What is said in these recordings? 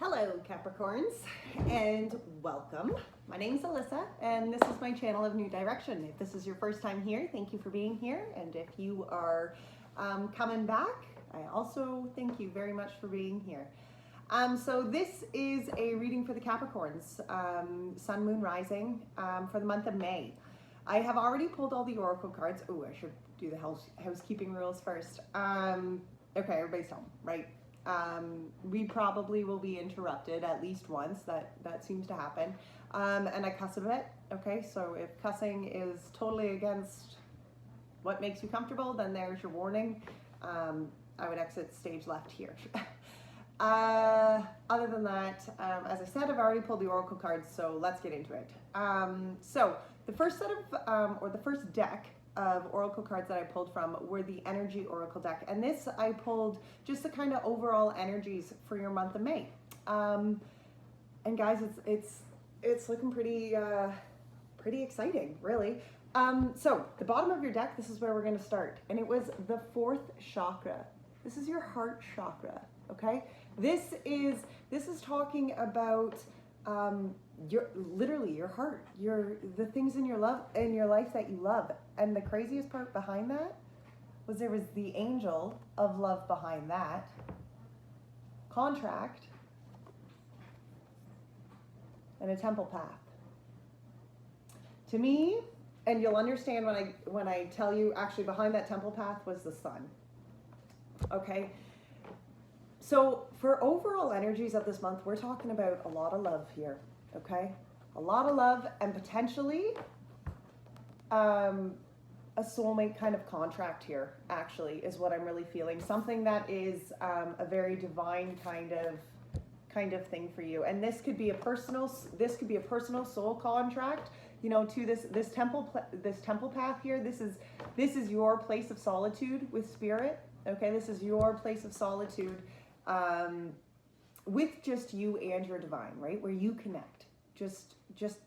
Hello Capricorns and welcome. My name is Alyssa and this is my channel of New Direction. If this is your first time here, thank you for being here, and if you are coming back, I also thank you very much for being here. So this is a reading for the Capricorns, Sun, Moon, Rising, for the month of May. I have already pulled all the oracle cards. Oh, I should do the housekeeping rules first. Okay, everybody's home, right? We probably will be interrupted at least once. That seems to happen. And I cuss a bit. Okay, so if cussing is totally against what makes you comfortable, then there's your warning. I would exit stage left here. Other than that, as I said, I've already pulled the oracle cards, so let's get into it. So the first set of, or the first deck of oracle cards that I pulled from were the energy oracle deck, and this I pulled just the kind of overall energies for your month of May. And guys, it's looking pretty exciting, really. So the bottom of your deck, this is where we're going to start, and it was the fourth chakra. This is your heart chakra. Okay, this is talking about literally your heart, the things in your life that you love. And the craziest part behind that was there was the angel of love behind that, contract, and a temple path. To me, and you'll understand when I tell you, actually behind that temple path was the sun. Okay, so for overall energies of this month, we're talking about a lot of love here. Okay, a lot of love, and potentially a soulmate kind of contract here, actually, is what I'm really feeling. Something that is a very divine kind of thing for you. And this could be a personal soul contract, you know, to this temple path here. This is your place of solitude with spirit. Okay, this is your place of solitude with just you and your divine, right? Where you connect just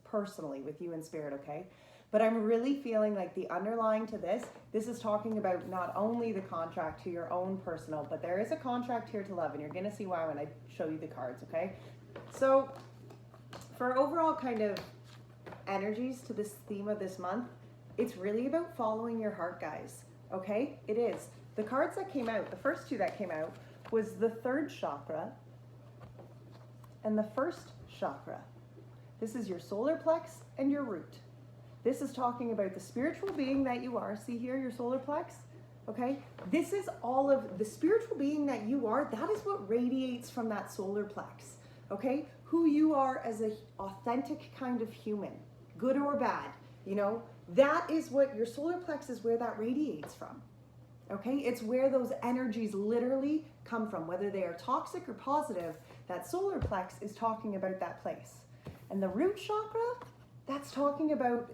personally with you and spirit. Okay, but I'm really feeling like the underlying to this is talking about not only the contract to your own personal, but there is a contract here to love, and you're going to see why when I show you the cards. Okay, so for overall kind of energies to this theme of this month, it's really about following your heart, guys. Okay, it is. The cards that came out, the first two that came out, was the third chakra and the first chakra. This is your solar plex and your root. This is talking about the spiritual being that you are. See here, your solar plex? Okay? This is all of the spiritual being that you are. That is what radiates from that solar plex. Okay? Who you are as an authentic kind of human, good or bad, you know, that is what your solar plex is, where that radiates from. Okay? It's where those energies literally come from, whether they are toxic or positive. That solar plex is talking about that place. And the root chakra, that's talking about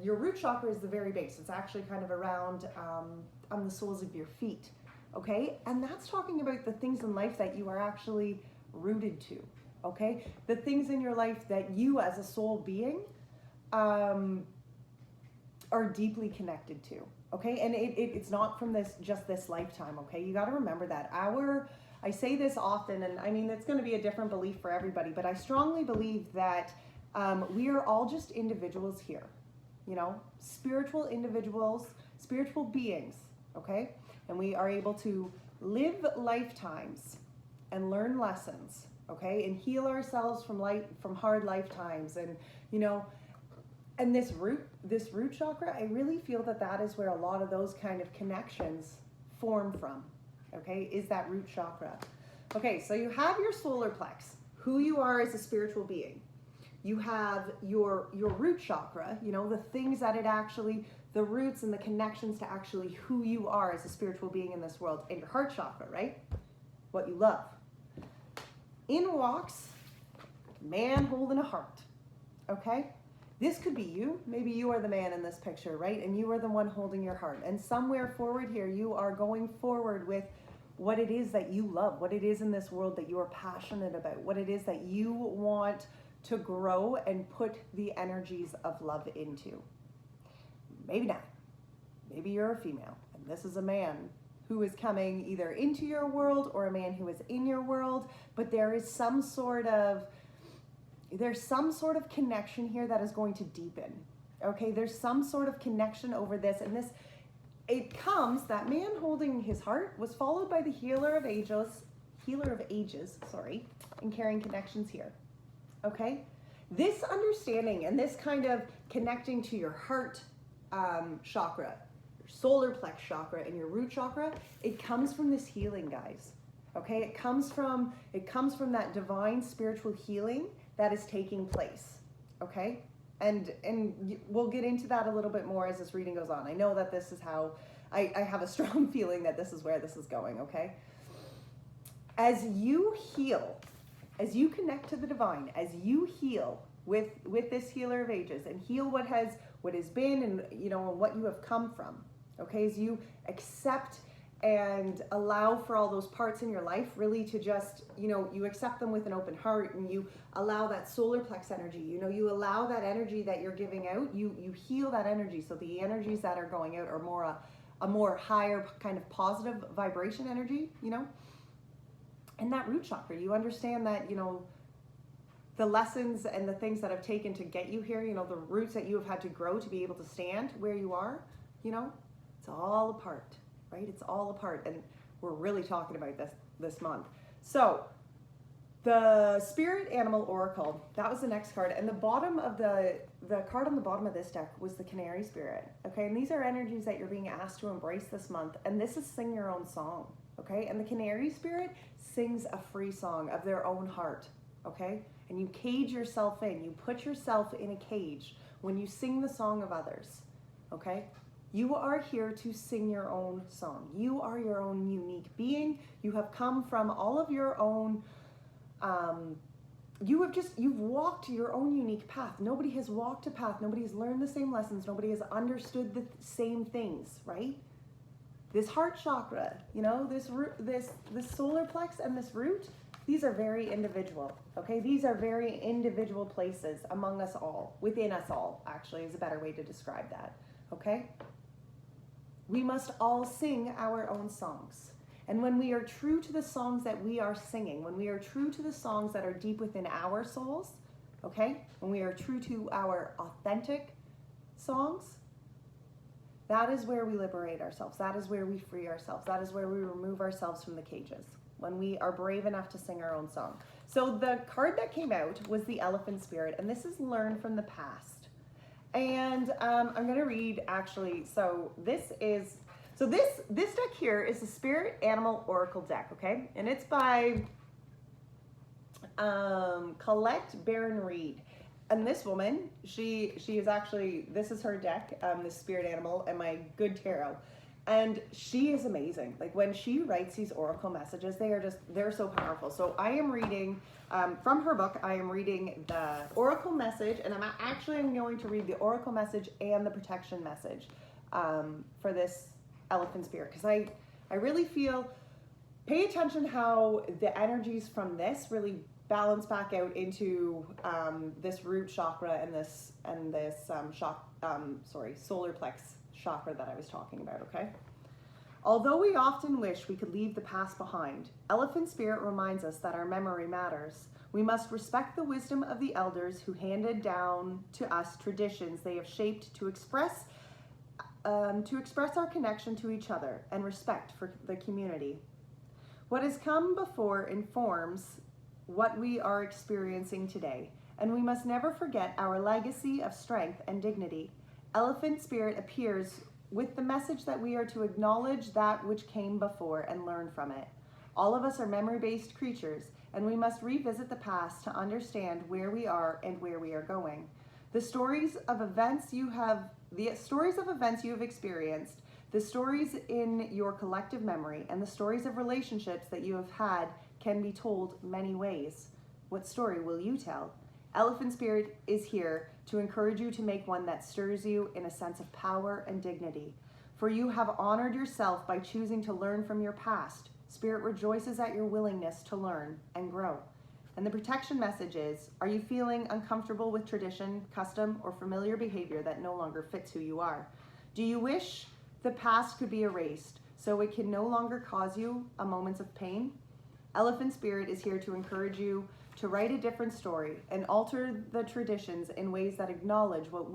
your root chakra is the very base. It's actually kind of around on the soles of your feet. Okay? And that's talking about the things in life that you are actually rooted to. Okay? The things in your life that you as a soul being are deeply connected to. Okay, and it's not from just this lifetime. Okay, you got to remember that. I say this often, and I mean, it's going to be a different belief for everybody, but I strongly believe that we are all just individuals here, you know, spiritual individuals, spiritual beings. Okay, and we are able to live lifetimes and learn lessons. Okay, and heal ourselves from hard lifetimes, and you know. And this root chakra, I really feel that is where a lot of those kind of connections form from. Okay, is that root chakra. Okay, so you have your solar plex, who you are as a spiritual being. You have your root chakra, you know, the things that the roots and the connections to actually who you are as a spiritual being in this world, and your heart chakra, right? What you love. In walks man holding a heart. Okay? This could be you. Maybe you are the man in this picture, right? And you are the one holding your heart. And somewhere forward here, you are going forward with what it is that you love, what it is in this world that you are passionate about, what it is that you want to grow and put the energies of love into. Maybe not. Maybe you're a female, and this is a man who is coming either into your world or a man who is in your world, but there's some sort of connection here that is going to deepen. Okay, there's some sort of connection over this, and that man holding his heart was followed by the healer of ages, and carrying connections here. Okay, this understanding and this kind of connecting to your heart chakra, your solar plex chakra, and your root chakra, it comes from this healing, guys. Okay, it comes from that divine spiritual healing that is taking place. Okay, and we'll get into that a little bit more as this reading goes on. I know that this is how I have a strong feeling that this is where this is going. Okay, as you heal, as you connect to the divine, as you heal with this healer of ages and heal what has been and what you have come from. Okay, as you accept and allow for all those parts in your life really to just, you accept them with an open heart, and you allow that solar plex energy, you allow that energy that you're giving out, you heal that energy. So the energies that are going out are more a more higher kind of positive vibration energy, and that root chakra, you understand that, the lessons and the things that have taken to get you here, the roots that you have had to grow to be able to stand where you are, it's all a part. Right? It's all a part, and we're really talking about this month. So the Spirit Animal Oracle, that was the next card, and the bottom of the card on the bottom of this deck was the Canary Spirit. Okay, and these are energies that you're being asked to embrace this month, and this is Sing Your Own Song. Okay, and the Canary Spirit sings a free song of their own heart. Okay, and you cage yourself in, you put yourself in a cage when you sing the song of others. Okay, you are here to sing your own song. You are your own unique being. You have come from all of your own, you've walked your own unique path. Nobody has walked a path. Nobody has learned the same lessons. Nobody has understood the same things, right? This heart chakra, this solar plex and this root, these are very individual, okay? These are very individual places among us all, within us all, actually, is a better way to describe that, okay? We must all sing our own songs. And when we are true to the songs that we are singing, when we are true to the songs that are deep within our souls, okay? When we are true to our authentic songs, that is where we liberate ourselves. That is where we free ourselves. That is where we remove ourselves from the cages, when we are brave enough to sing our own song. So the card that came out was the Elephant Spirit, and this is learn from the past. And I'm going to read, actually, this deck here is the Spirit Animal Oracle deck, okay? And it's by Colette Baron Reed. And this woman, she is actually, this is her deck, the Spirit Animal, and my Good Tarot. And she is amazing. Like, when she writes these oracle messages, they're so powerful. So I am reading, from her book, I am reading the oracle message, and I'm going to read the oracle message and the protection message for this Elephant Spirit. Because I really feel, pay attention how the energies from this really balance back out into this root chakra and this solar plex chakra that I was talking about, okay? Although we often wish we could leave the past behind, Elephant Spirit reminds us that our memory matters. We must respect the wisdom of the elders who handed down to us traditions they have shaped to express our connection to each other and respect for the community. What has come before informs what we are experiencing today, and we must never forget our legacy of strength and dignity. Elephant Spirit appears with the message that we are to acknowledge that which came before and learn from it. All of us are memory-based creatures, and we must revisit the past to understand where we are and where we are going. The stories of events you have experienced, the stories in your collective memory, and the stories of relationships that you have had can be told many ways. What story will you tell? Elephant Spirit is here to encourage you to make one that stirs you in a sense of power and dignity. For you have honored yourself by choosing to learn from your past. Spirit rejoices at your willingness to learn and grow. And the protection message is, are you feeling uncomfortable with tradition, custom, or familiar behavior that no longer fits who you are? Do you wish the past could be erased so it can no longer cause you a moment of pain. Elephant Spirit is here to encourage you to write a different story and alter the traditions in ways that acknowledge that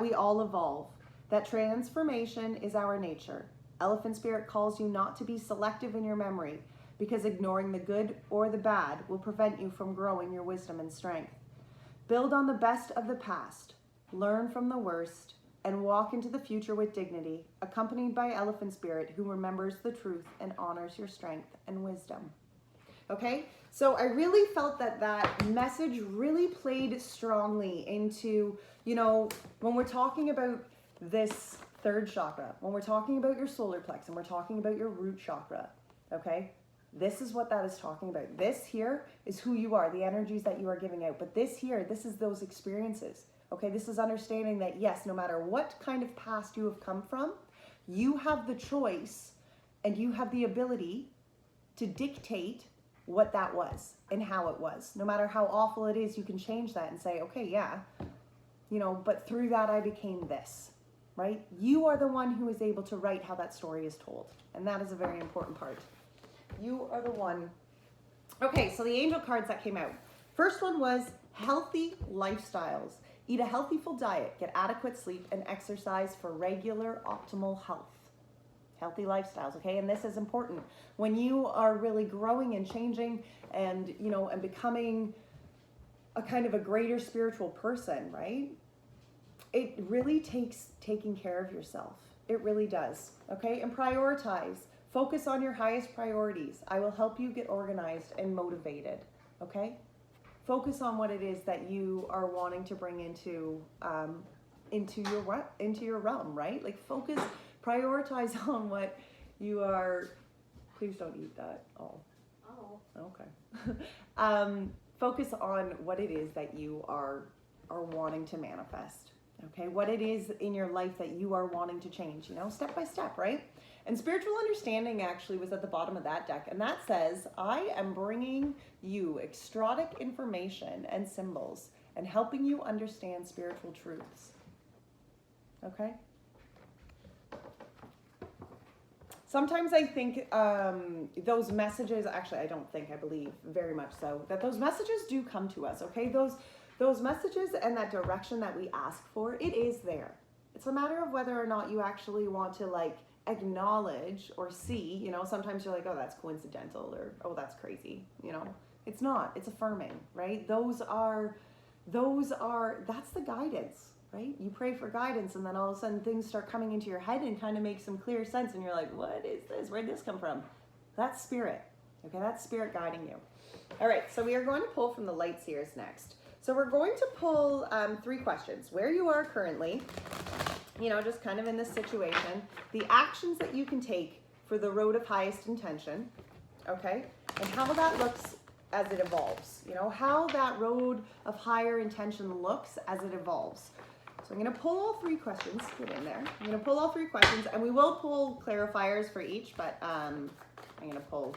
we all evolve, that transformation is our nature. Elephant Spirit calls you not to be selective in your memory, because ignoring the good or the bad will prevent you from growing your wisdom and strength. Build on the best of the past, learn from the worst, and walk into the future with dignity, accompanied by Elephant Spirit, who remembers the truth and honors your strength and wisdom. Okay, so I really felt that that message really played strongly into, you know, when we're talking about this third chakra, when we're talking about your solar plex and we're talking about your root chakra, okay, this is what that is talking about. This here is who you are, the energies that you are giving out. But this here, this is those experiences. Okay, this is understanding that yes, no matter what kind of past you have come from, you have the choice and you have the ability to dictate what that was and how it was. No matter how awful it is, you can change that and say, okay, yeah, you know, but through that I became this, right? You are the one who is able to write how that story is told. And that is a very important part. You are the one. Okay, so the angel cards that came out. First one was healthy lifestyles. Eat a healthy full diet, get adequate sleep, and exercise for regular optimal health. Healthy lifestyles, okay? And this is important. When you are really growing and changing and, you know, and becoming a kind of a greater spiritual person, right? It really takes taking care of yourself. It really does, okay? And prioritize. Focus on your highest priorities. I will help you get organized and motivated, okay? Focus on what it is that you are wanting to bring into your realm, right? Like focus, prioritize on what you are. Please don't eat that. Oh. Okay. Focus on what it is that you are wanting to manifest. Okay, what it is in your life that you are wanting to change. You know, step by step, right? And spiritual understanding actually was at the bottom of that deck. And that says, I am bringing you exotic information and symbols and helping you understand spiritual truths. Okay? Sometimes I think those messages, actually I don't think, I believe very much so, that those messages do come to us, okay? Those messages and that direction that we ask for, it is there. It's a matter of whether or not you actually want to like acknowledge or see, you know, sometimes you're like, oh, that's coincidental, or, oh, that's crazy, you know. It's not, it's affirming, right? That's the guidance, right? You pray for guidance and then all of a sudden things start coming into your head and kind of make some clear sense and you're like, what is this? Where'd this come from? That's spirit, okay? That's spirit guiding you. All right, so we are going to pull from the light seers next. So we're going to pull 3 questions. Where you are currently, you know, just kind of in this situation, the actions that you can take for the road of highest intention, okay? And how that looks as it evolves, you know, how that road of higher intention looks as it evolves. So I'm going to pull all 3 questions, get in there. I'm going to pull all 3 questions and we will pull clarifiers for each, but I'm going to pull,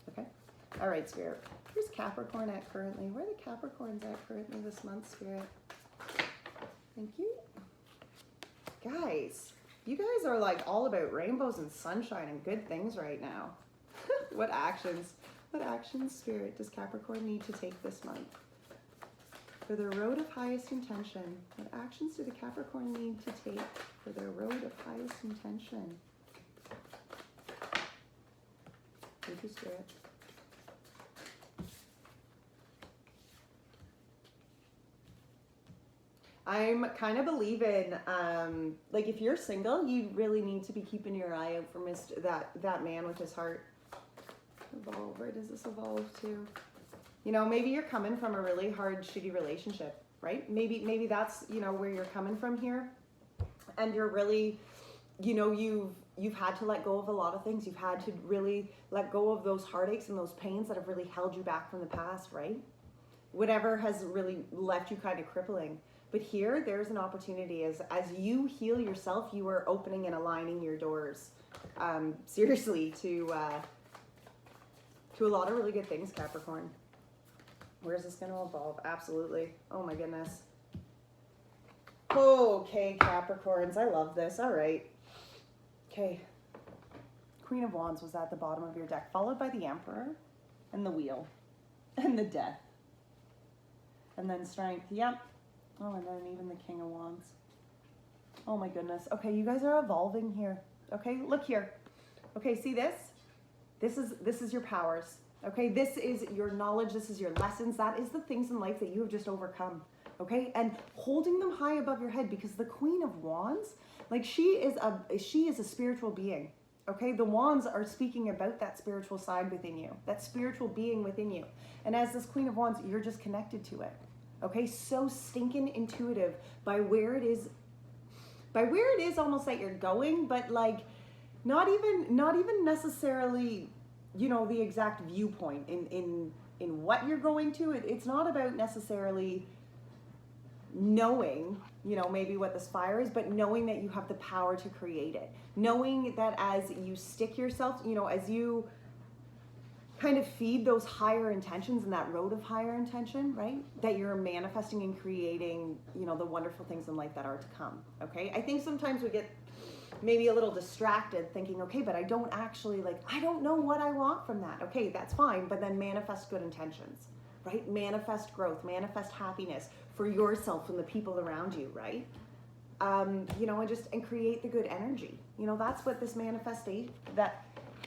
okay? All right, Spirit. Where's Capricorn at currently? Where are the Capricorns at currently this month, Spirit? Thank you. Guys, you guys are like all about rainbows and sunshine and good things right now. What actions, Spirit, does Capricorn need to take this month? For their road of highest intention, what actions do the Capricorn need to take for their road of highest intention? Thank you, Spirit. I'm kind of believing, like if you're single, you really need to be keeping your eye out for that man with his heart. Evolve, where does this evolve to? You know, maybe you're coming from a really hard, shitty relationship, right? Maybe that's, you know, where you're coming from here. And you're really, you know, you've had to let go of a lot of things. You've had to really let go of those heartaches and those pains that have really held you back from the past, right? Whatever has really left you kind of crippling. But here, there's an opportunity as you heal yourself, you are opening and aligning your doors, seriously, to a lot of really good things, Capricorn. Where's this going to evolve? Absolutely. Oh my goodness. Okay, Capricorns, I love this. All right. Okay. Queen of Wands was at the bottom of your deck, followed by the Emperor and the Wheel and the Death. And then Strength. Yep. Oh, and then even the King of Wands. Oh my goodness. Okay, you guys are evolving here. Okay, look here. Okay, see this? This is your powers. Okay, this is your knowledge, this is your lessons, that is the things in life that you have just overcome. Okay, and holding them high above your head, because the Queen of Wands, like she is a spiritual being. Okay, the wands are speaking about that spiritual side within you, that spiritual being within you. And as this Queen of Wands, you're just connected to it. Okay, so stinking intuitive by where it is almost that you're going, but like not even necessarily, you know, the exact viewpoint in what you're going to. It's not about necessarily knowing, you know, maybe what this fire is, but knowing that you have the power to create it. Knowing that as you stick yourself, you know, as you kind of feed those higher intentions and that road of higher intention, right? That you're manifesting and creating, you know, the wonderful things in life that are to come, okay? I think sometimes we get maybe a little distracted thinking, okay, but I don't actually, like, I don't know what I want from that. Okay, that's fine, but then manifest good intentions, right? Manifest growth, manifest happiness for yourself and the people around you, right? You know, and create the good energy. You know, that's what this manifestation,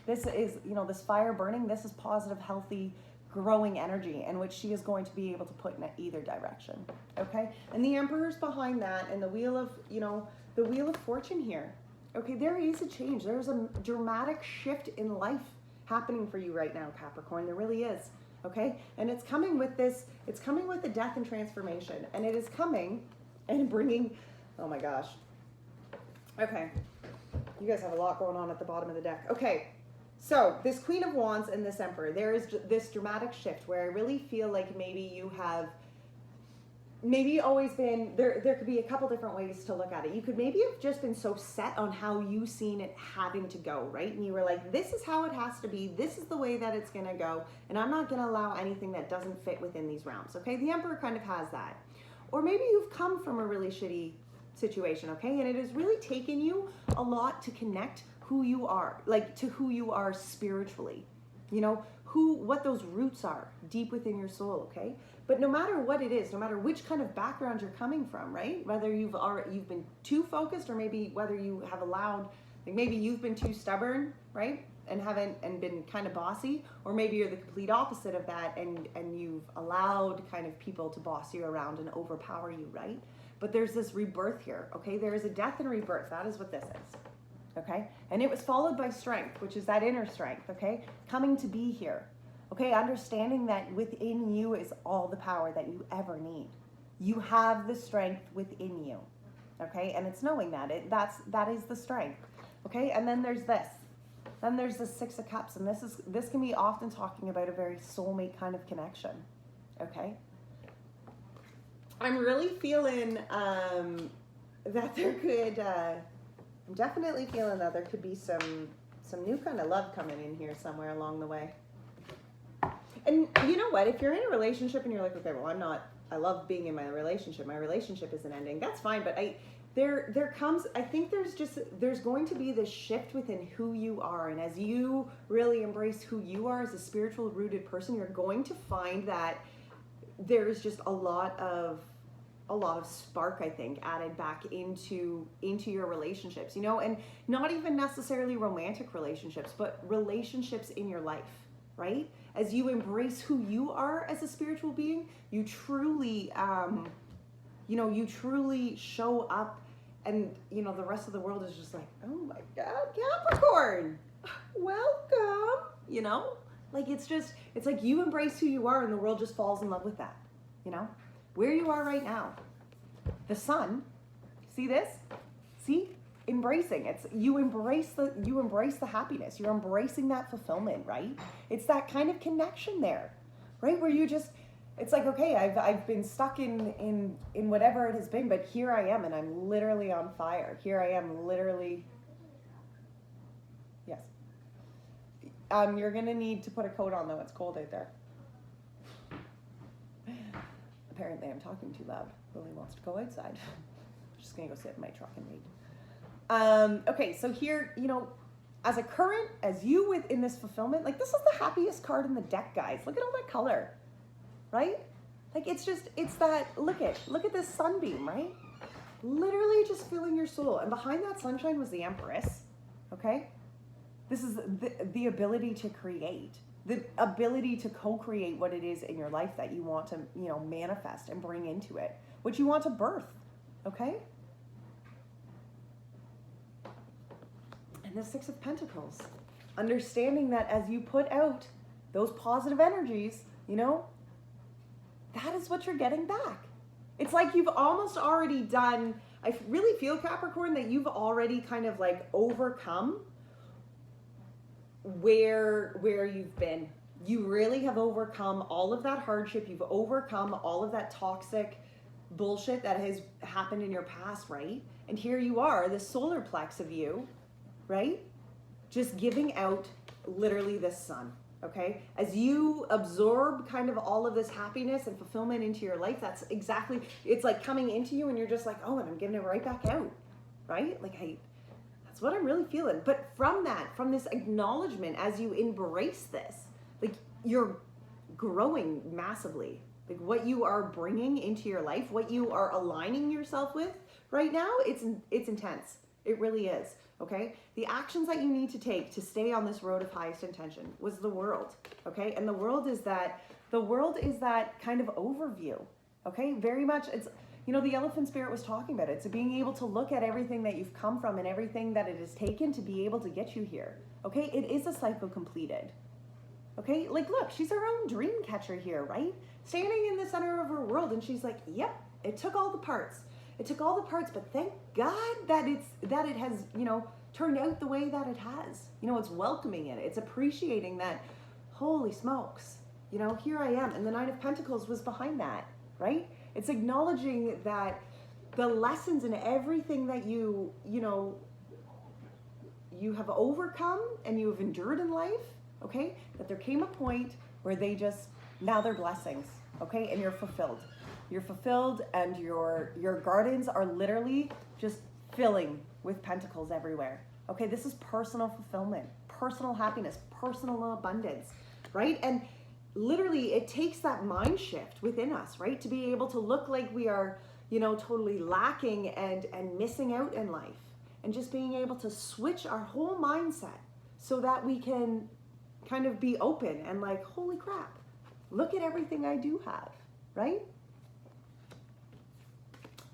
this is, you know, this fire burning, this is positive, healthy, growing energy in which she is going to be able to put in either direction, okay? And the Emperor's behind that, and the Wheel of, you know, the Wheel of Fortune here. Okay, there is a change. There's a dramatic shift in life happening for you right now, Capricorn. There really is, okay? And it's coming with this, it's coming with the death and transformation. And it is coming and bringing, oh my gosh. Okay, you guys have a lot going on at the bottom of the deck. Okay, so this Queen of Wands and this Emperor, there is this dramatic shift where I really feel like maybe you have always been, there could be a couple different ways to look at it. You could maybe have just been so set on how you seen it having to go, right? And you were like, this is how it has to be. This is the way that it's going to go. And I'm not going to allow anything that doesn't fit within these realms. Okay. The Emperor kind of has that. Or maybe you've come from a really shitty situation. Okay. And it has really taken you a lot to connect who you are, like to who you are spiritually, you know, what those roots are deep within your soul. Okay. But no matter what it is, no matter which kind of background you're coming from, right? Whether you've been too focused, or maybe whether you have allowed, like maybe you've been too stubborn, right? And been kind of bossy, or maybe you're the complete opposite of that, and you've allowed kind of people to boss you around and overpower you, right? But there's this rebirth here, okay? There is a death and rebirth. That is what this is, okay? And it was followed by strength, which is that inner strength, okay? Coming to be here. Okay, understanding that within you is all the power that you ever need. You have the strength within you. Okay, and it's knowing that that is the strength. Okay, and then there's this. Then there's the Six of Cups, and this can be often talking about a very soulmate kind of connection. Okay, I'm really feeling that there could. I'm definitely feeling that there could be some new kind of love coming in here somewhere along the way. And you know what, if you're in a relationship and you're like, okay, well, I love being in my relationship isn't ending, that's fine, but I think there's going to be this shift within who you are, and as you really embrace who you are as a spiritual rooted person, you're going to find that there's just a lot of spark, I think, added back into your relationships, you know, and not even necessarily romantic relationships, but relationships in your life, right? As you embrace who you are as a spiritual being, you truly, you truly show up, and, you know, the rest of the world is just like, oh my God, Capricorn, welcome, you know? Like, it's like you embrace who you are and the world just falls in love with that, you know? Where you are right now, the sun, see this? See? Embracing, you embrace the happiness, you're embracing that fulfillment, right? It's that kind of connection there, right? Where you just, it's like, okay, I've been stuck in whatever it has been, but here I am, and I'm literally on fire. Here I am literally, yes. You're gonna need to put a coat on though, it's cold out there. Apparently I'm talking too loud. Lily wants to go outside. I'm just gonna go sit in my truck and read. Okay, so here, you know, as a current, as you within this fulfillment, like this is the happiest card in the deck, guys. Look at all that color, right? Like it's just, it's that, look at this sunbeam, right? Literally just filling your soul. And behind that sunshine was the Empress, okay? This is the ability to create, the ability to co-create what it is in your life that you want to, you know, manifest and bring into it, what you want to birth, okay? And the Six of Pentacles, understanding that as you put out those positive energies, you know, that is what you're getting back. It's like you've almost already done, I really feel, Capricorn, that you've already kind of like overcome where you've been. You really have overcome all of that hardship. You've overcome all of that toxic bullshit that has happened in your past, right? And here you are, the solar plex of you, right? Just giving out literally the sun, okay? As you absorb kind of all of this happiness and fulfillment into your life, that's exactly, it's like coming into you and you're just like, oh, and I'm giving it right back out, right? Like that's what I'm really feeling. But from that, from this acknowledgement, as you embrace this, like you're growing massively. Like what you are bringing into your life, what you are aligning yourself with right now, it's intense. It really is, okay? The actions that you need to take to stay on this road of highest intention was the world, okay? And the world is that kind of overview, okay? Very much, it's, you know, the elephant spirit was talking about it. It's being able to look at everything that you've come from and everything that it has taken to be able to get you here, okay? It is a cycle completed, okay? Like, look, she's her own dream catcher here, right? Standing in the center of her world, and she's like, yep, it took all the parts. It took all the parts, but thank God that it has, you know, turned out the way that it has. You know, it's welcoming it. It's appreciating that, holy smokes, you know, here I am. And the Nine of Pentacles was behind that, right? It's acknowledging that the lessons and everything that you know, you have overcome and you have endured in life, okay? That there came a point where now they're blessings, okay? And you're fulfilled. You're fulfilled, and your gardens are literally just filling with pentacles everywhere. Okay, this is personal fulfillment, personal happiness, personal abundance, right? And literally it takes that mind shift within us, right? To be able to look like we are, you know, totally lacking and missing out in life, and just being able to switch our whole mindset so that we can kind of be open and like, holy crap, look at everything I do have, right?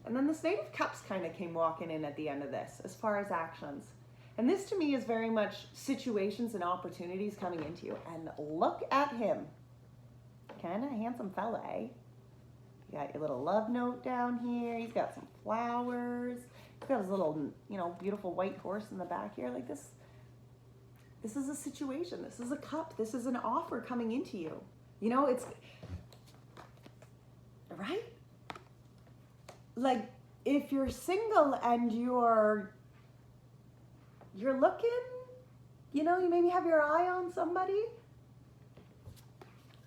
And then this Knight of Cups kind of came walking in at the end of this as far as actions. And this to me is very much situations and opportunities coming into you. And look at him. Kind of a handsome fella, eh? You got your little love note down here. He's got some flowers. He's got his little, you know, beautiful white horse in the back here. Like this is a situation. This is a cup. This is an offer coming into you. You know, it's, right? Like, if you're single and you're looking, you know, you maybe have your eye on somebody,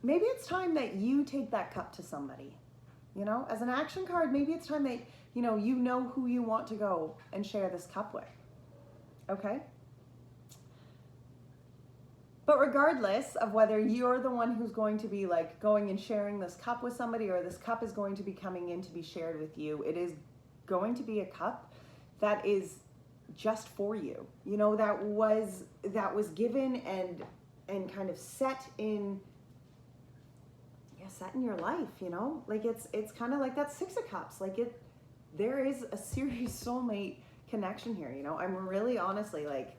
maybe it's time that you take that cup to somebody, you know, as an action card. Maybe it's time that, you know who you want to go and share this cup with, okay? But regardless of whether you're the one who's going to be like going and sharing this cup with somebody, or this cup is going to be coming in to be shared with you, it is going to be a cup that is just for you. You know, that was given and kind of set in your life, you know? Like it's kind of like that Six of Cups. Like there is a serious soulmate connection here, you know? I'm really honestly like,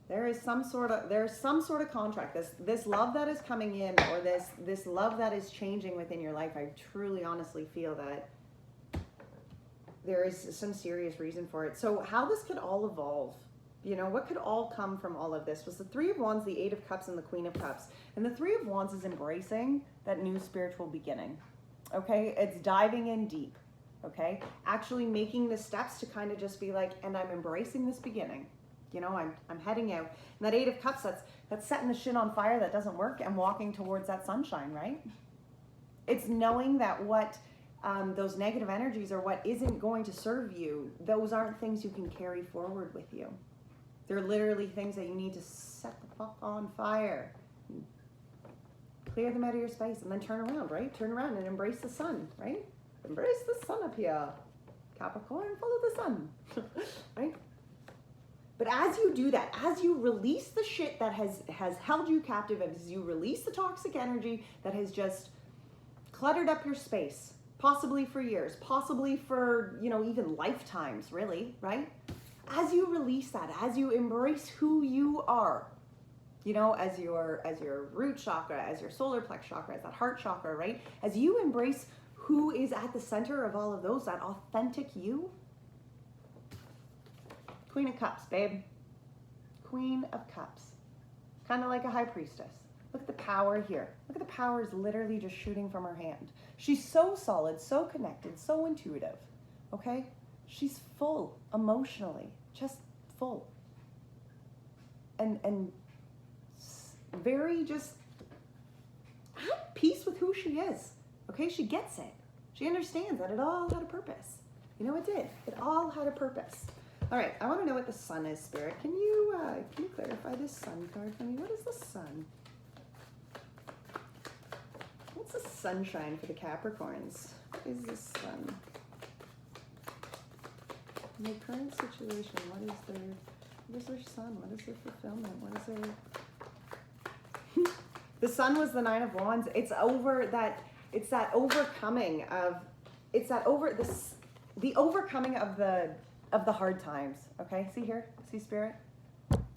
there's some sort of contract. This love that is coming in, or this love that is changing within your life. I truly, honestly feel that there is some serious reason for it. So how this could all evolve, you know, what could all come from all of this was the Three of Wands, the Eight of Cups, and the Queen of Cups. And the Three of Wands is embracing that new spiritual beginning. Okay, it's diving in deep. Okay, actually making the steps to kind of just be like, and I'm embracing this beginning. You know, I'm heading out. And that Eight of Cups, that's setting the shit on fire that doesn't work and walking towards that sunshine, right? It's knowing that what those negative energies or what isn't going to serve you, those aren't things you can carry forward with you. They're literally things that you need to set the fuck on fire. Clear them out of your space and then turn around, right? Turn around and embrace the sun, right? Embrace the sun up here. Capricorn, follow the sun, right? But as you do that, as you release the shit that has held you captive, as you release the toxic energy that has just cluttered up your space, possibly for years, possibly for, you know, even lifetimes, really, right? As you release that, as you embrace who you are, you know, as your root chakra, as your solar plex chakra, as that heart chakra, right? As you embrace who is at the center of all of those, that authentic you. Queen of Cups, babe. Queen of Cups. Kind of like a high priestess. Look at the power here. Look at the power is literally just shooting from her hand. She's so solid, so connected, so intuitive, okay? She's full emotionally, just full. And very just at peace with who she is, okay? She gets it. She understands that it all had a purpose. You know, it did. It all had a purpose. All right, I want to know what the sun is, Spirit. Can you clarify this sun card for me? What is the sun? What's the sunshine for the Capricorns? What is the sun? In their current situation, what is their sun? What is their fulfillment? What is their... The sun was the Nine of Wands. It's over that, it's that overcoming of, it's that the overcoming of the hard times, okay? See here? See, Spirit?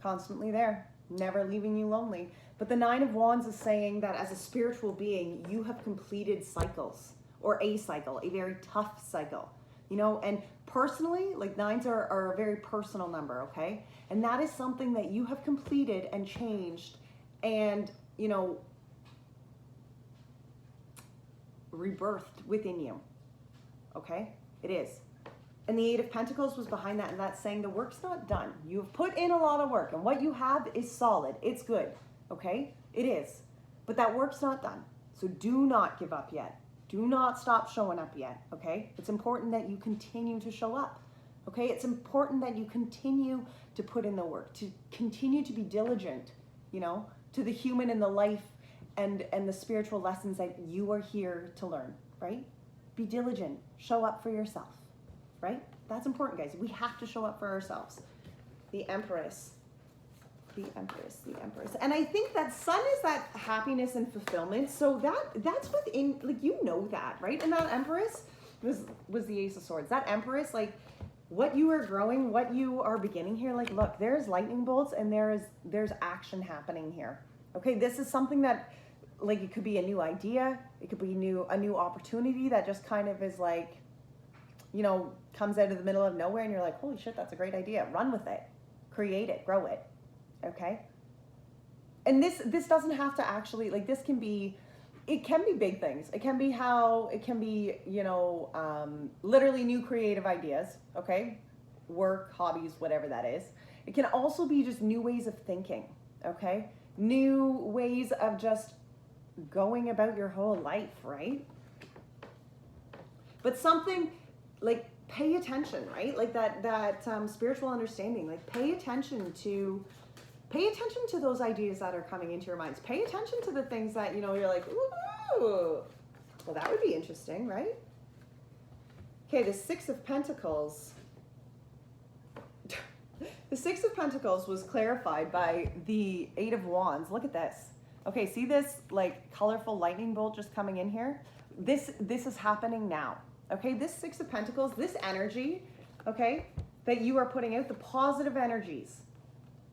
Constantly there, never leaving you lonely. But the Nine of Wands is saying that as a spiritual being, you have completed cycles, or a cycle, a very tough cycle, you know? And personally, like nines are a very personal number, okay? And that is something that you have completed and changed and, you know, rebirthed within you, okay? It is. And the Eight of Pentacles was behind that, and that's saying the work's not done. You've put in a lot of work, and what you have is solid. It's good, okay? It is. But that work's not done. So do not give up yet. Do not stop showing up yet, okay? It's important that you continue to show up, okay? It's important that you continue to put in the work, to continue to be diligent, you know, to the human and the life and the spiritual lessons that you are here to learn, right? Be diligent. Show up for yourself. Right? That's important, guys. We have to show up for ourselves. The Empress. The Empress. The Empress. And I think that sun is that happiness and fulfillment. So that's within, like, you know that, right? And that Empress was the Ace of Swords. That Empress, like, what you are growing, what you are beginning here, like, look, there's lightning bolts and there's action happening here. Okay, this is something that, like, it could be a new idea. It could be a new opportunity that just kind of is like, you know, comes out of the middle of nowhere and you're like, holy shit, that's a great idea. Run with it. Create it. Grow it. Okay? And this doesn't have to actually, like, this can be, it can be big things. It can be, you know, literally new creative ideas. Okay? Work, hobbies, whatever that is. It can also be just new ways of thinking. Okay? New ways of just going about your whole life, right? But something, like, pay attention, right? Like that spiritual understanding, like pay attention to those ideas that are coming into your minds. Pay attention to the things that, you know, you're like, ooh, well, that would be interesting, right? Okay, the Six of Pentacles. The Six of Pentacles was clarified by the Eight of Wands. Look at this. Okay, see this, like, colorful lightning bolt just coming in here? This is happening now. Okay, this Six of Pentacles, this energy, okay, that you are putting out, the positive energies,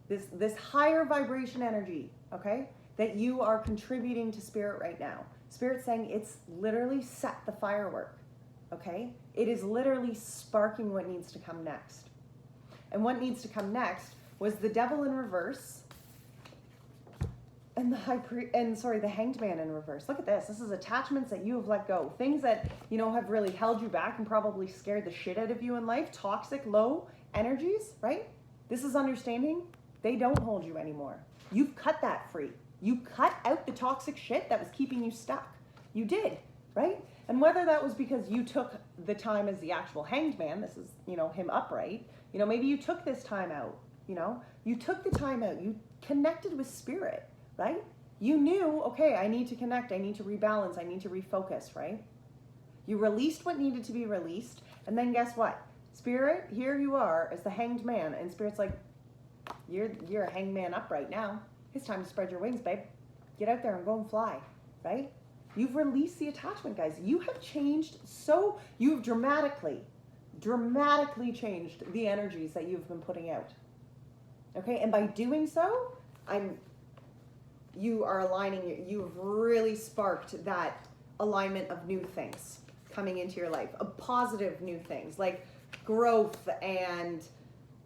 this higher vibration energy, okay, that you are contributing to Spirit right now. Spirit's saying it's literally set the firework, okay? It is literally sparking what needs to come next. And what needs to come next was the Devil in reverse and the Hanged Man in reverse. Look at this. This is attachments that you have let go. Things that, you know, have really held you back and probably scared the shit out of you in life. Toxic, low energies, right? This is understanding. They don't hold you anymore. You've cut that free. You cut out the toxic shit that was keeping you stuck. You did. right? And whether that was because you took the time as the actual hanged man, this is, him upright, maybe you took this time out, you took the time out, you connected with spirit, right? You knew, okay, I need to connect, I need to rebalance, I need to refocus, right? You released what needed to be released, and then guess what? Spirit, here you are as the hanged man, and Spirit's like, you're a hanged man upright now. It's time to spread your wings, babe. Get out there and go and fly, right? You've released the attachment, guys. You have changed you've dramatically changed the energies that you've been putting out. Okay, and by doing so, you are aligning, you've really sparked that alignment of new things coming into your life, of positive new things, like growth and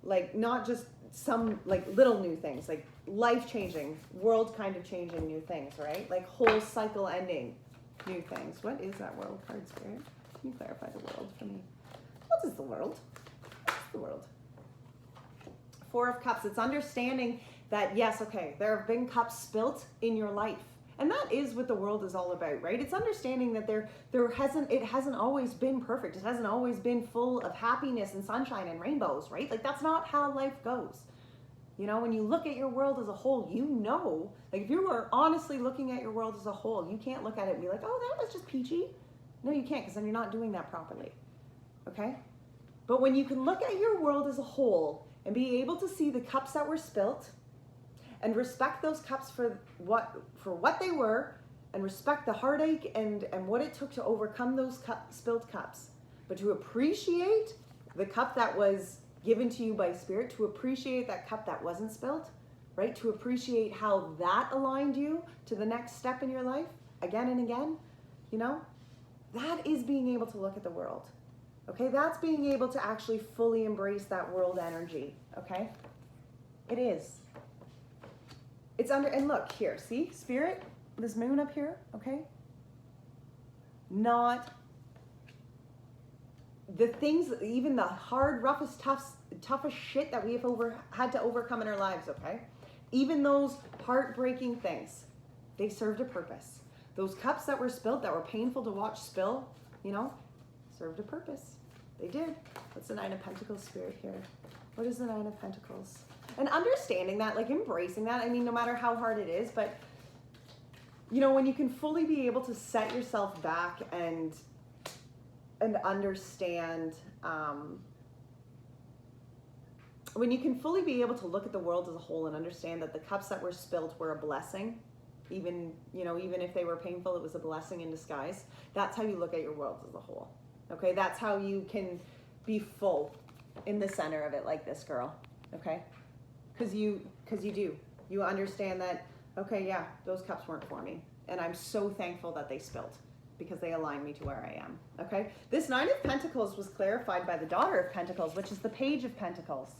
like not just some like little new things, like life-changing, world kind of changing new things, right? Like whole cycle ending new things. What is that world card, Spirit? Can you clarify the world for me? What is the world? What's the world? Four of Cups. It's understanding that, yes, okay, there have been cups spilt in your life. And that is what the world is all about, right? It's understanding that it hasn't always been perfect. It hasn't always been full of happiness and sunshine and rainbows, right? Like that's not how life goes. When you look at your world as a whole, like if you were honestly looking at your world as a whole, you can't look at it and be like, oh, that was just peachy. No, you can't, because then you're not doing that properly, okay? But when you can look at your world as a whole and be able to see the cups that were spilt and respect those cups for what they were, and respect the heartache and what it took to overcome those spilled cups, but to appreciate the cup that was given to you by Spirit, to appreciate that cup that wasn't spilled, right? To appreciate how that aligned you to the next step in your life again and again, that is being able to look at the world, okay? That's being able to actually fully embrace that world energy, okay? It is. It's and look here, see, Spirit, this moon up here, okay? Not the things, even the hard, roughest, toughest shit that we have had to overcome in our lives, okay? Even those heartbreaking things, they served a purpose. Those cups that were spilled, that were painful to watch spill, served a purpose. They did. What's the Nine of Pentacles, Spirit, here? What is the Nine of Pentacles? And understanding that, like embracing that, I mean, no matter how hard it is, but, when you can fully be able to set yourself back and understand, when you can fully be able to look at the world as a whole and understand that the cups that were spilled were a blessing, even if they were painful, it was a blessing in disguise. That's how you look at your world as a whole. Okay, that's how you can be full in the center of it, like this girl. Okay, because you do. You understand that. Okay, yeah, those cups weren't for me, and I'm so thankful that they spilled, because they align me to where I am, okay? This Nine of Pentacles was clarified by the Daughter of Pentacles, which is the Page of Pentacles,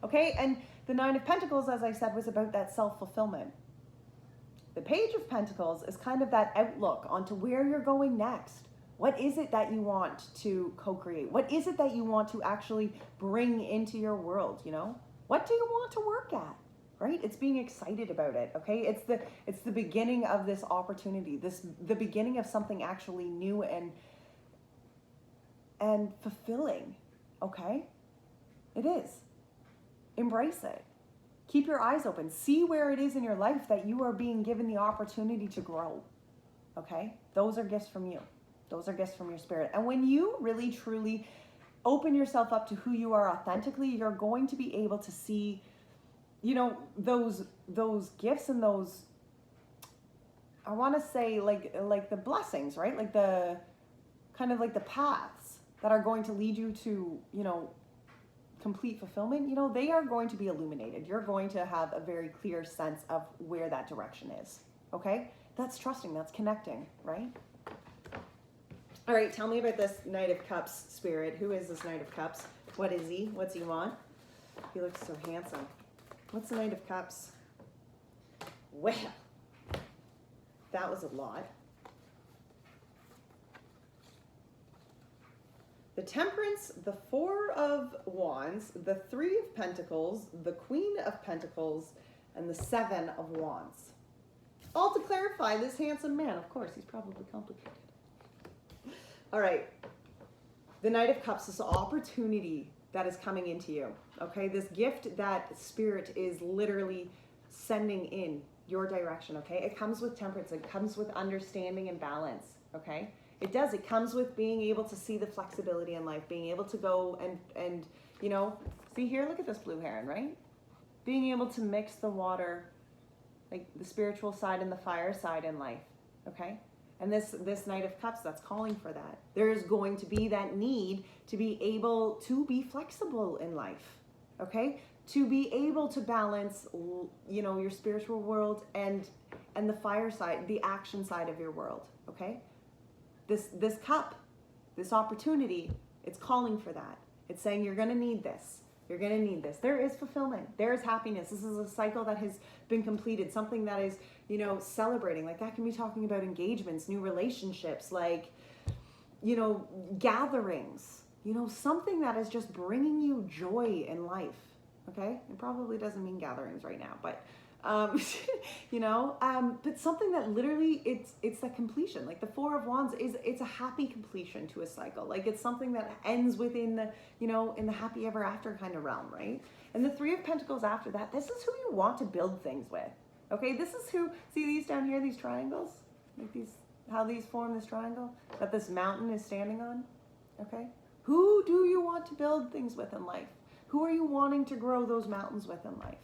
okay? And the Nine of Pentacles, as I said, was about that self-fulfillment. The Page of Pentacles is kind of that outlook onto where you're going next. What is it that you want to co-create? What is it that you want to actually bring into your world, What do you want to work at? Right? It's being excited about it, okay? It's the beginning of this opportunity, the beginning of something actually new and fulfilling, okay? It is. Embrace it. Keep your eyes open. See where it is in your life that you are being given the opportunity to grow, okay? Those are gifts from you. Those are gifts from your Spirit. And when you really, truly open yourself up to who you are authentically, you're going to be able to see those gifts and those, I want to say like the blessings, right? Like the kind of like the paths that are going to lead you to, complete fulfillment, they are going to be illuminated. You're going to have a very clear sense of where that direction is, okay? That's trusting, that's connecting, right? All right, tell me about this Knight of Cups, Spirit. Who is this Knight of Cups? What is he? What's he want? He looks so handsome. What's the Knight of Cups? Well, that was a lot. The Temperance, the Four of Wands, the Three of Pentacles, the Queen of Pentacles, and the Seven of Wands. All to clarify this handsome man. Of course, he's probably complicated. All right. The Knight of Cups is an opportunity that is coming into you. Okay. This gift that Spirit is literally sending in your direction. Okay. It comes with temperance. It comes with understanding and balance. Okay. It does. It comes with being able to see the flexibility in life, being able to go and you know, see here, look at this blue heron, right? Being able to mix the water, like the spiritual side and the fire side in life. Okay. And this Knight of Cups, that's calling for that. There's going to be that need to be able to be flexible in life, okay? To be able to balance, you know, your spiritual world and the fire side, the action side of your world, okay? This cup, this opportunity, it's calling for that. It's saying you're going to need this. You're going to need this. There is fulfillment. There is happiness. This is a cycle that has been completed, something that is, you know, celebrating. Like that can be talking about engagements, new relationships, like, you know, gatherings, you know, something that is just bringing you joy in life. Okay. It probably doesn't mean gatherings right now, but, you know, but something that literally it's the completion. Like the Four of Wands it's a happy completion to a cycle. Like it's something that ends within the, you know, in the happy ever after kind of realm, right? And the Three of Pentacles after that, this is who you want to build things with. Okay, this is who, see these down here, these triangles, like these, how these form this triangle that this mountain is standing on. Okay, who do you want to build things with in life? Who are you wanting to grow those mountains with in life?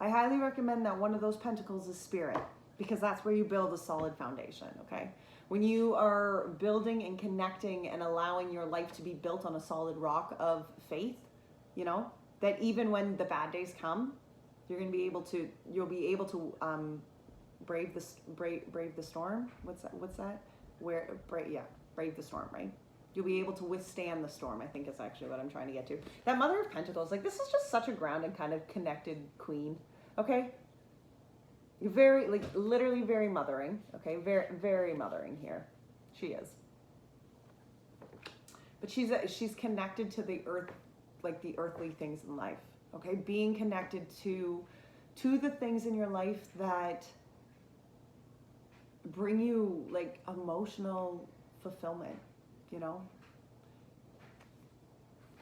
I highly recommend that one of those pentacles is Spirit, because that's where you build a solid foundation, okay? When you are building and connecting and allowing your life to be built on a solid rock of faith, you know, that even when the bad days come, you'll be able to brave the storm. What's that? Brave the storm, right? You'll be able to withstand the storm, I think is actually what I'm trying to get to. That Mother of Pentacles, like this is just such a grounded kind of connected queen, okay? Very, like literally very mothering, okay? Very, very mothering here. She is. But she's connected to the earth, like the earthly things in life, okay? Being connected to the things in your life that bring you like emotional fulfillment, you know?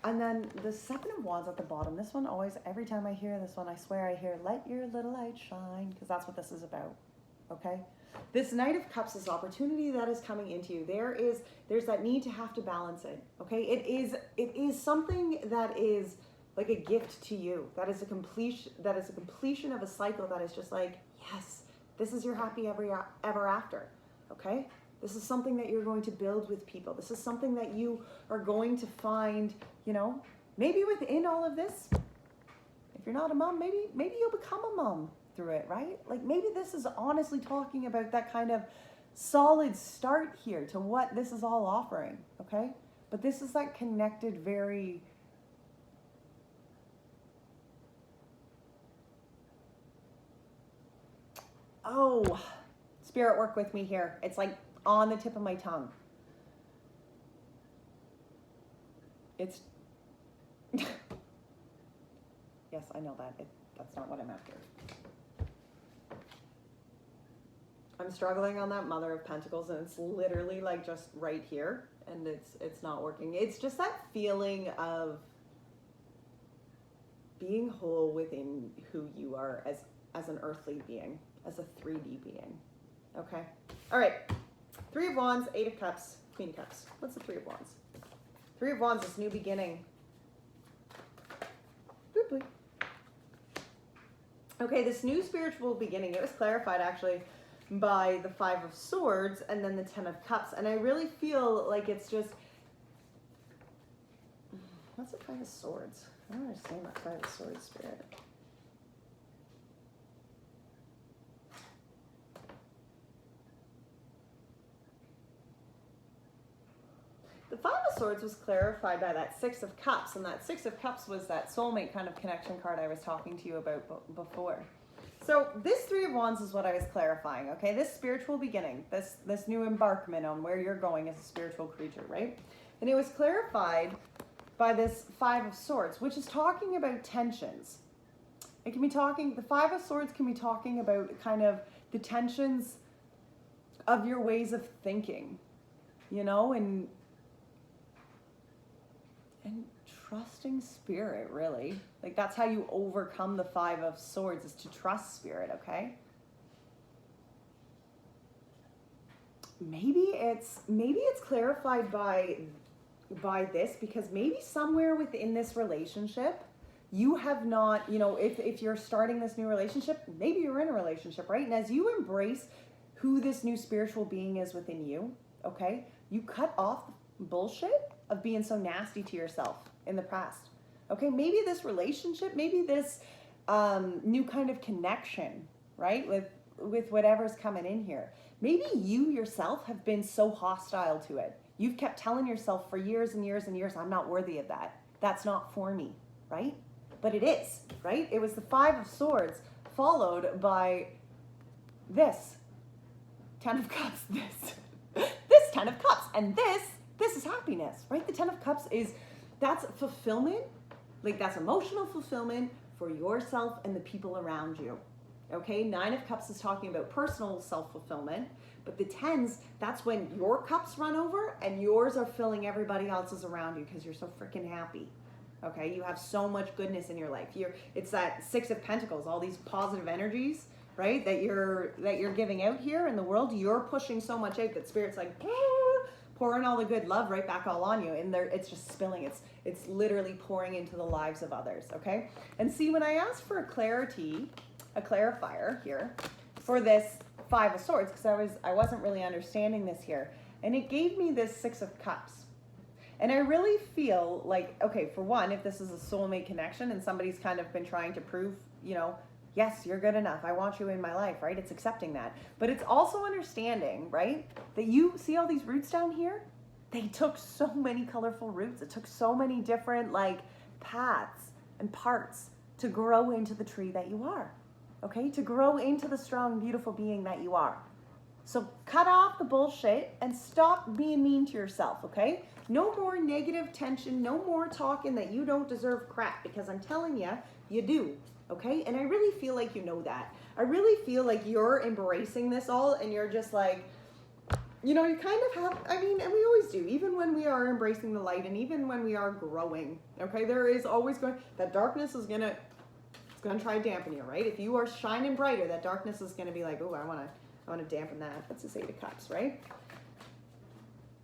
And then the Seven of Wands at the bottom, this one always, every time I hear this one, I swear I hear, let your little light shine, because that's what this is about, okay? This Knight of Cups is opportunity that is coming into you. There's that need to have to balance it, okay? It is something that is like a gift to you. That is a completion of a cycle that is just like, yes, this is your happy ever after, okay? This is something that you're going to build with people. This is something that you are going to find, you know, maybe within all of this, if you're not a mom, maybe you'll become a mom through it, right? Like maybe this is honestly talking about that kind of solid start here to what this is all offering, okay? But this is like connected very... Oh, Spirit, work with me here. It's like on the tip of my tongue. It's... Yes, I know that. That's not what I'm after. I'm struggling on that Mother of Pentacles, and it's literally like just right here, and it's not working. It's just that feeling of being whole within who you are as an earthly being, as a 3D being. Okay? All right. Three of Wands, Eight of Cups, Queen of Cups. What's the Three of Wands? Three of Wands is new beginning. Boop, boop. Okay, this new spiritual beginning, it was clarified actually by the Five of Swords and then the Ten of Cups. And I really feel like it's just... What's the Five of Swords? I don't understand that Five of Swords, Spirit. The Five of Swords was clarified by that Six of Cups, and that Six of Cups was that soulmate kind of connection card I was talking to you about before. So this Three of Wands is what I was clarifying, okay? This spiritual beginning, this new embarkment on where you're going as a spiritual creature, right? And it was clarified by this Five of Swords, which is talking about tensions. It can be talking, the Five of Swords can be talking about kind of the tensions of your ways of thinking, you know, and And trusting spirit, really. Like, that's how you overcome the Five of Swords, is to trust spirit, okay? Maybe it's clarified by this, because maybe somewhere within this relationship, you have not, if you're starting this new relationship, maybe you're in a relationship, right? And as you embrace who this new spiritual being is within you, okay, you cut off bullshit of being so nasty to yourself in the past. Okay, maybe this relationship, maybe this new kind of connection, right, with whatever's coming in here. Maybe you yourself have been so hostile to it. You've kept telling yourself for years and years and years, I'm not worthy of that. That's not for me, right? But it is, right? It was the Five of Swords followed by this 10 of Cups, this 10 of Cups, and this is happiness, right? The 10 of Cups that's fulfillment, like that's emotional fulfillment for yourself and the people around you. Okay, 9 of Cups is talking about personal self-fulfillment, but the 10s, that's when your cups run over and yours are filling everybody else's around you because you're so freaking happy. Okay, you have so much goodness in your life. It's that 6 of Pentacles, all these positive energies, right, that you're giving out here in the world. You're pushing so much out that Spirit's like pouring all the good love right back all on you, and it's just spilling. It's literally pouring into the lives of others. Okay, and see, when I asked for a clarifier here for this 5 of Swords, because I wasn't really understanding this here, and it gave me this 6 of Cups. And I really feel like, okay, for one, if this is a soulmate connection and somebody's kind of been trying to prove, yes, you're good enough, I want you in my life, right? It's accepting that. But it's also understanding, right, that you see all these roots down here? They took so many colorful roots. It took so many different, paths and parts to grow into the tree that you are, okay? To grow into the strong, beautiful being that you are. So cut off the bullshit and stop being mean to yourself, okay? No more negative tension, no more talking that you don't deserve crap, because I'm telling you, you do, okay? And I really feel like you know that. I really feel like you're embracing this all, and you're just like, you kind of have, and we always do, even when we are embracing the light and even when we are growing, okay? There is always that darkness is it's gonna try to dampen you, right? If you are shining brighter, that darkness is gonna be like, oh, I want to dampen that. That's this 8 of Cups, right?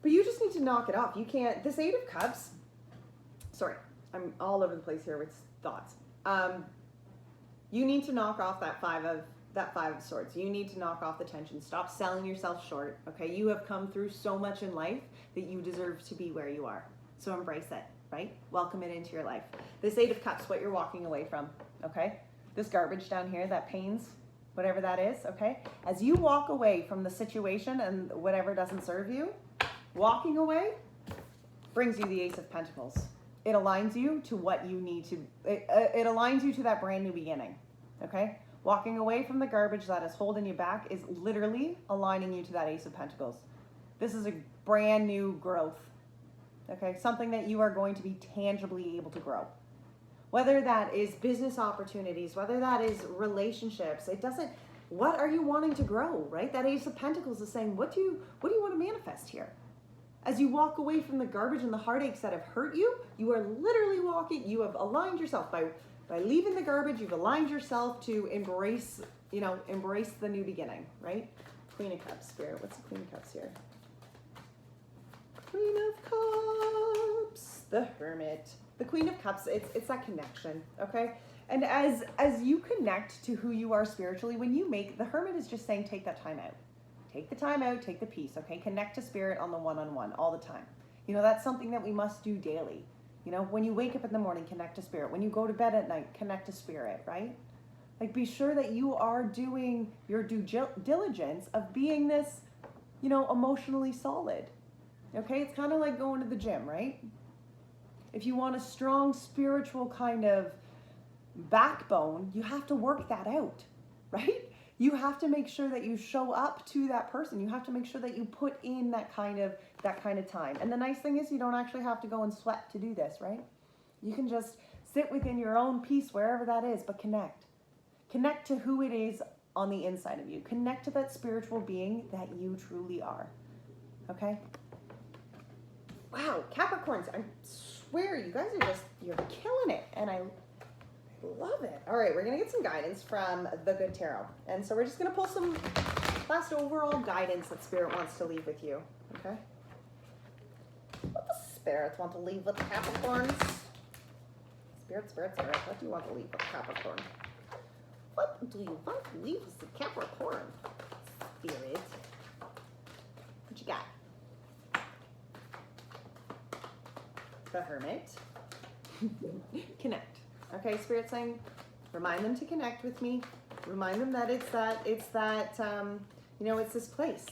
But you just need to knock it off. You can't, this 8 of Cups, sorry, I'm all over the place here with thoughts. You need to knock off that 5 of Swords. You need to knock off the tension. Stop selling yourself short, okay? You have come through so much in life that you deserve to be where you are. So embrace it, right? Welcome it into your life. This 8 of Cups, what you're walking away from, okay? This garbage down here, that pains, whatever that is, okay? As you walk away from the situation and whatever doesn't serve you, walking away brings you the Ace of Pentacles. It aligns you to what you need to, it aligns you to that brand new beginning, okay? Walking away from the garbage that is holding you back is literally aligning you to that Ace of Pentacles. This is a brand new growth, okay? Something that you are going to be tangibly able to grow. Whether that is business opportunities, whether that is relationships, what are you wanting to grow, right? That Ace of Pentacles is saying, what do you want to manifest here? As you walk away from the garbage and the heartaches that have hurt you, you are literally you have aligned yourself by leaving the garbage, you've aligned yourself to embrace the new beginning, right? Queen of Cups, Spirit, what's the Queen of Cups here? Queen of Cups, the Hermit. The Queen of Cups, it's that connection, okay? And as you connect to who you are spiritually, the Hermit is just saying, take that time out. Take the time out, take the peace, okay? Connect to Spirit on the one-on-one all the time. That's something that we must do daily. When you wake up in the morning, connect to Spirit. When you go to bed at night, connect to Spirit, right? Be sure that you are doing your due diligence of being this, emotionally solid, okay? It's kind of like going to the gym, right? If you want a strong spiritual kind of backbone, you have to work that out, right? You have to make sure that you show up to that person. You have to make sure that you put in that kind of time. And the nice thing is you don't actually have to go and sweat to do this, right? You can just sit within your own peace, wherever that is, but connect. Connect to who it is on the inside of you. Connect to that spiritual being that you truly are, okay? Wow, Capricorns, I swear you guys are you're killing it. And I love it. All right, we're going to get some guidance from the Good Tarot. And so we're just going to pull some last overall guidance that Spirit wants to leave with you. Okay? What the Spirits want to leave with Capricorns? Spirit, what do you want to leave with Capricorn? What do you want to leave with the Capricorn? Spirit. What you got? The Hermit. Connect. Okay, Spirit saying, remind them to connect with me. Remind them that it's you know, it's this place.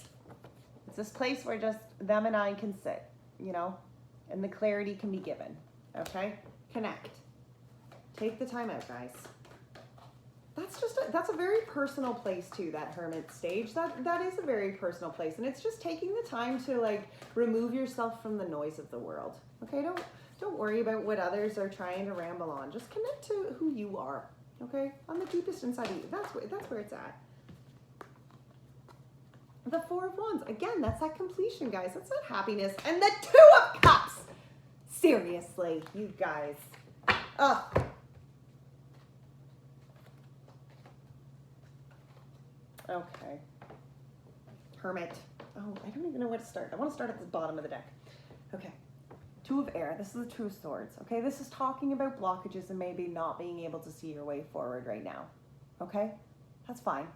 It's this place where just them and I can sit, you know, and the clarity can be given. Okay? Connect. Take the time out, guys. That's a very personal place too, that Hermit stage. That is a very personal place. And it's just taking the time to like remove yourself from the noise of the world. Okay, don't worry about what others are trying to ramble on. Just connect to who you are. Okay? On the deepest inside of you. That's where it's at. The Four of Wands. Again, that's that completion, guys. That's that happiness. And the Two of Cups. Seriously, you guys. Oh. Okay. Hermit. Oh, I don't even know where to start. I want to start at the bottom of the deck. Okay. Two of Air. This is the Two of Swords. Okay, this is talking about blockages and maybe not being able to see your way forward right now. Okay? That's fine.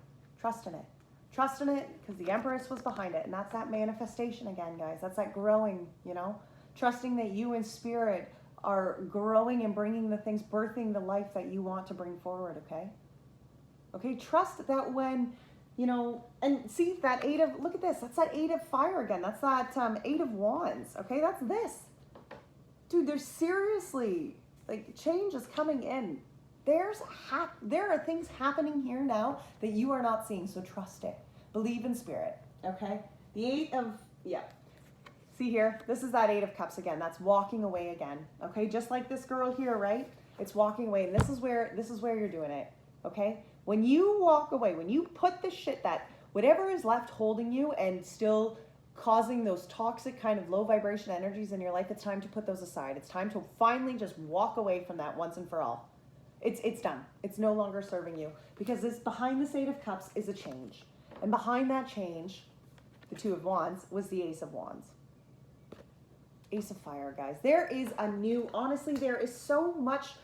Trust in it. Trust in it because the Empress was behind it. And that's that manifestation again, guys. That's that growing, you know? Trusting that you in Spirit are growing and bringing the things, birthing the life that you want to bring forward, okay? Okay, trust that when, you know, and see that Eight of, look at this. That's that Eight of Fire again. That's that Eight of Wands, okay? That's this. Dude, there's seriously, like, change is coming in. There are things happening here now that you are not seeing, so trust it. Believe in Spirit, okay? The Eight of, yeah. See here, this is that Eight of Cups again. That's walking away again, okay? Just like this girl here, right? It's walking away, and this is where you're doing it, okay? When you walk away, when you put the shit that, whatever is left holding you and still causing those toxic kind of low vibration energies in your life, it's time to put those aside. It's time to finally just walk away from that once and for all. It's done. It's no longer serving you because this behind this Eight of Cups is a change. And behind that change, the Two of Wands was the Ace of Wands. Ace of Fire, guys. There is a new, honestly, there is so much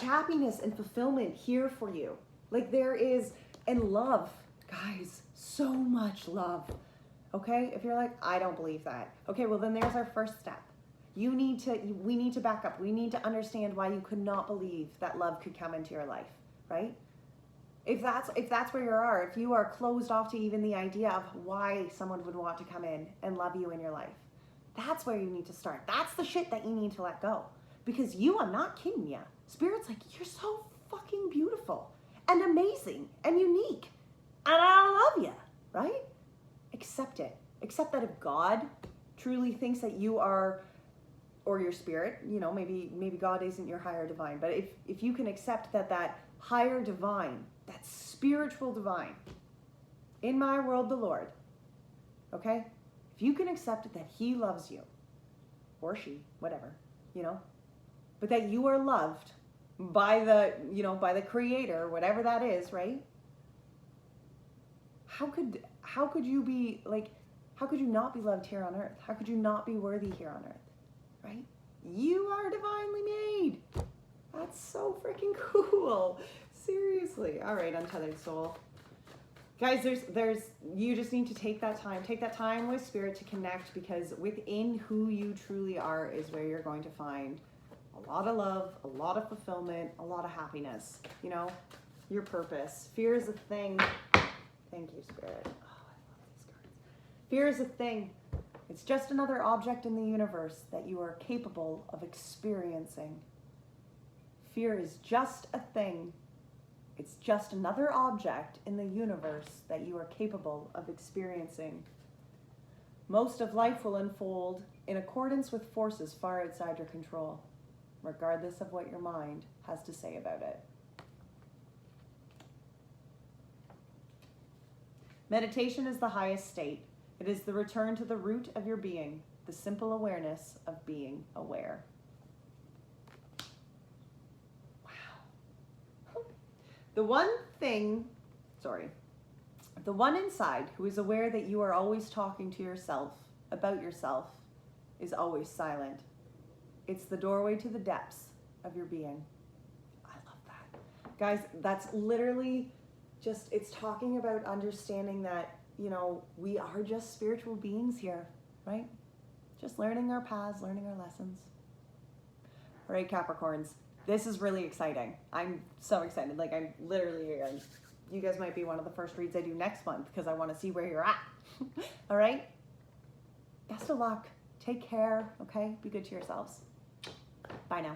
happiness and fulfillment here for you. Like there is, and love, guys, so much love. Okay? If you're like, I don't believe that. Okay, well then there's our first step. We need to back up. We need to understand why you could not believe that love could come into your life, right? If that's where you are, if you are closed off to even the idea of why someone would want to come in and love you in your life, that's where you need to start. That's the shit that you need to let go. Because you are not kidding ya. Spirit's like, you're so fucking beautiful and amazing and unique. And I love you, right? Accept it. Accept that if God truly thinks that you are, or your spirit, you know, maybe God isn't your higher divine, but if you can accept that higher divine, that spiritual divine, in my world, the Lord, okay? If you can accept it, that he loves you, or she, whatever, you know, but that you are loved by the, you know, by the Creator, whatever that is, right? How could you be like, how could you not be loved here on earth? How could you not be worthy here on earth? Right? You are divinely made. That's so freaking cool. Seriously. All right, untethered soul. Guys, you just need to take that time with Spirit to connect, because within who you truly are is where you're going to find a lot of love, a lot of fulfillment, a lot of happiness, you know, your purpose. Fear is a thing. Thank you, Spirit. Oh, I love these cards. Fear is a thing. It's just another object in the universe that you are capable of experiencing. Fear is just a thing. It's just another object in the universe that you are capable of experiencing. Most of life will unfold in accordance with forces far outside your control, regardless of what your mind has to say about it. Meditation is the highest state. It is the return to the root of your being, the simple awareness of being aware. Wow. The one inside who is aware that you are always talking to yourself about yourself is always silent. It's the doorway to the depths of your being. I love that. Guys, that's literally just, it's talking about understanding that, you know, we are just spiritual beings here, right? Just learning our paths, learning our lessons. All right, Capricorns, this is really exciting. I'm so excited. Like, I'm literally, you guys might be one of the first reads I do next month because I want to see where you're at. All right? Best of luck. Take care, okay? Be good to yourselves. Bye now.